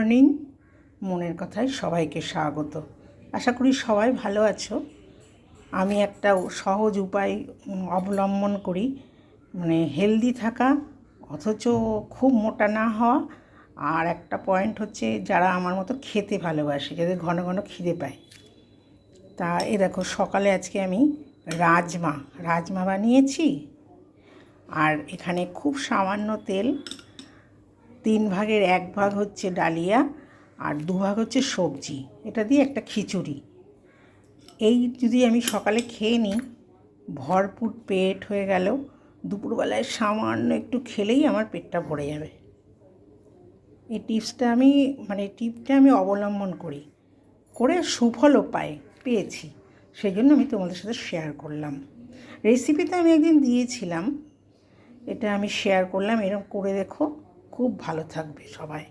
Morning, মনের কথায় সবাইকে স্বাগত। আশা করি সবাই ভালো আছো। আমি একটা সহজ উপায় অবলম্বন করি, মানে হেলদি থাকা অথচ খুব মোটা না হওয়া। আর একটা পয়েন্ট হচ্ছে, যারা আমার মতো খেতে ভালোবাসে, যাদের ঘন ঘন খিদে পায়। তা দেখো, সকালে আজকে আমি রাজমা বানিয়েছি। আর এখানে খুব সামান্য তেল, 3 ভাগের 1 ভাগ হচ্ছে ডালিয়া আর 2 ভাগ হচ্ছে সবজি, এটা দিয়ে একটা খিচুড়ি। এই যদি আমি সকালে খেয়ে নিই, ভরপুর পেট হয়ে গেল। দুপুরবেলায় সামান্য একটু খেলেই আমার পেটটা ভরে যাবে। এই টিপটা আমি অবলম্বন করে সুফলও পেয়েছি। সেই জন্য আমি তোমাদের সাথে শেয়ার করলাম। রেসিপিতে আমি একদিন দিয়েছিলাম, এটা আমি শেয়ার করলাম। এরকম করে দেখো, খুব ভালো থাকবে সবাই।